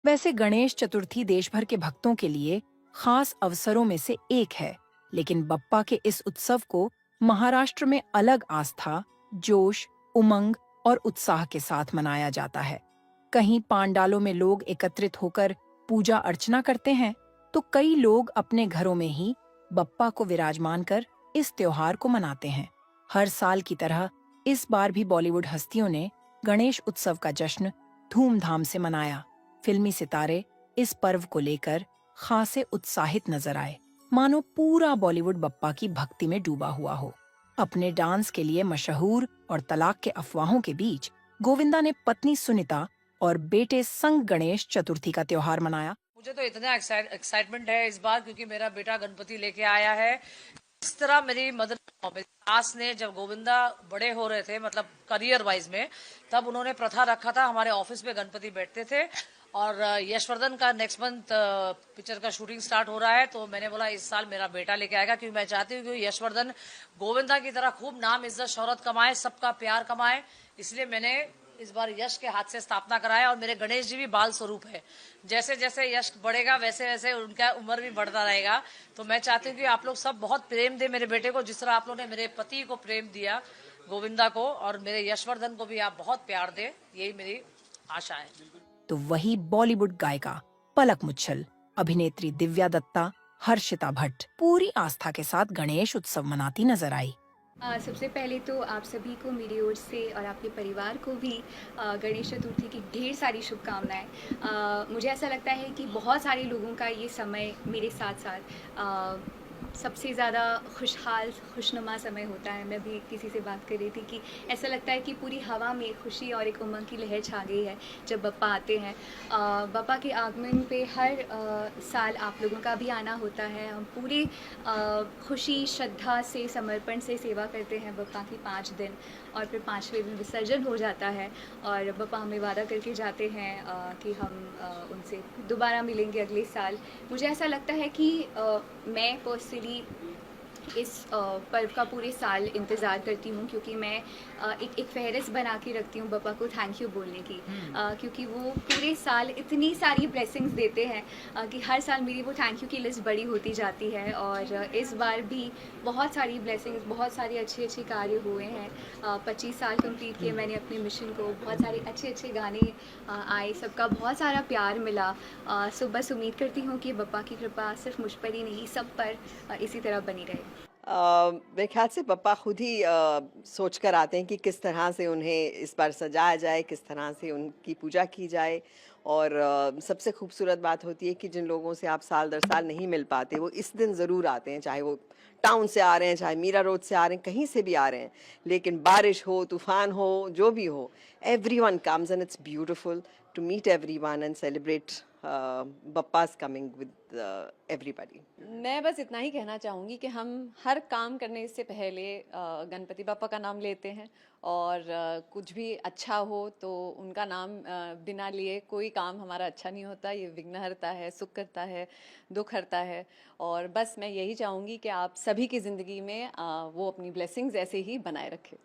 वैसे गणेश चतुर्थी देश भर के भक्तों के लिए खास अवसरों में से एक है, लेकिन बप्पा के इस उत्सव को महाराष्ट्र में अलग आस्था, जोश, उमंग और उत्साह के साथ मनाया जाता है। कहीं पांडालों में लोग एकत्रित होकर पूजा अर्चना करते हैं, तो कई लोग अपने घरों में ही बप्पा को विराजमान कर इस त्योहार को मनाते हैं। हर साल की तरह इस बार भी बॉलीवुड हस्तियों ने गणेश उत्सव का जश्न धूमधाम से मनाया। फिल्मी सितारे इस पर्व को लेकर खासे उत्साहित नजर आए, मानो पूरा बॉलीवुड बप्पा की भक्ति में डूबा हुआ हो। अपने डांस के लिए मशहूर और तलाक के अफवाहों के बीच गोविंदा ने पत्नी सुनीता और बेटे संग गणेश चतुर्थी का त्योहार मनाया। मुझे तो इतना एक्साइटमेंट है इस बार, क्योंकि मेरा बेटा गणपति लेके आया है। इस तरह मेरी मदर मेरी सास ने, जब गोविंदा बड़े हो रहे थे, मतलब करियर वाइज में, तब उन्होंने प्रथा रखा था, हमारे ऑफिस में गणपति बैठते थे। और यशवर्धन का नेक्स्ट मंथ पिक्चर का शूटिंग स्टार्ट हो रहा है, तो मैंने बोला इस साल मेरा बेटा लेके आएगा, क्योंकि मैं चाहती हूँ कि यशवर्धन गोविंदा की तरह खूब नाम इज्जत शोहरत कमाए, सबका प्यार कमाए। इसलिए मैंने इस बार यश के हाथ से स्थापना कराया। और मेरे गणेश जी भी बाल स्वरूप है, जैसे जैसे यश बढ़ेगा वैसे वैसे उनका उम्र भी बढ़ता रहेगा। तो मैं चाहती हूँ कि आप लोग सब बहुत प्रेम दे मेरे बेटे को, जिस तरह आप लोग ने मेरे पति को प्रेम दिया, गोविंदा को, और मेरे यशवर्धन को भी आप बहुत प्यार दे, यही मेरी आशा है। तो वही बॉलीवुड गायिका पलक मुच्छल, अभिनेत्री दिव्या दत्ता, हर्षिता भट्ट पूरी आस्था के साथ गणेश उत्सव मनाती नजर आई। सबसे पहले तो आप सभी को मेरी ओर से और आपके परिवार को भी गणेश चतुर्थी की ढेर सारी शुभकामनाएं। मुझे ऐसा लगता है कि बहुत सारे लोगों का ये समय मेरे साथ साथ सबसे ज़्यादा खुशहाल खुशनुमा समय होता है। मैं भी किसी से बात कर रही थी कि ऐसा लगता है कि पूरी हवा में खुशी और एक उमंग की लहर छा गई है जब बप्पा आते हैं। बप्पा के आगमन पे हर साल आप लोगों का भी आना होता है। हम पूरी खुशी, श्रद्धा से, समर्पण से सेवा करते हैं बप्पा की 5 दिन, और फिर 5वें दिन विसर्जन हो जाता है। और बप्पा हमें वादा करके जाते हैं कि हम उनसे दोबारा मिलेंगे अगले साल। मुझे ऐसा लगता है कि मैं पर्सनली इस पर्व का पूरे साल इंतज़ार करती हूँ, क्योंकि मैं एक फ़हरिस्त बना के रखती हूँ बप्पा को थैंक यू बोलने की। क्योंकि वो पूरे साल इतनी सारी ब्लेसिंग्स देते हैं कि हर साल मेरी वो थैंक यू की लिस्ट बड़ी होती जाती है। और इस बार भी बहुत सारी ब्लेसिंग्स, बहुत सारे अच्छे अच्छे कार्य हुए हैं। 25 साल कंप्लीट किए मैंने अपने मिशन को। बहुत सारे अच्छे अच्छे गाने आए, सबका बहुत सारा प्यार मिला। सो बस उम्मीद करती हूँ कि बप्पा की कृपा सिर्फ मुझ पर ही नहीं, सब पर इसी तरह बनी रहे। मेरे ख्याल से पप्पा खुद ही सोच कर आते हैं कि किस तरह से उन्हें इस बार सजाया जाए, किस तरह से उनकी पूजा की जाए। और सबसे खूबसूरत बात होती है कि जिन लोगों से आप साल दर साल नहीं मिल पाते, वो इस दिन ज़रूर आते हैं, चाहे वो टाउन से आ रहे हैं, चाहे मीरा रोड से आ रहे हैं, कहीं से भी आ रहे हैं। लेकिन बारिश हो, तूफ़ान हो, जो भी हो, everyone comes and it's beautiful to meet everyone and celebrate Bappa's coming with everybody. मैं बस इतना ही कहना चाहूँगी कि हम हर काम करने से पहले गणपति बापा का नाम लेते हैं। और कुछ भी अच्छा हो तो उनका नाम बिना लिए कोई काम हमारा अच्छा नहीं होता। ये विघ्न हरता है, सुख करता है, दुख हरता है। और बस मैं यही चाहूँगी कि आप सभी की ज़िंदगी में वो अपनी ब्लेसिंग्स ऐसे ही बनाए रखें।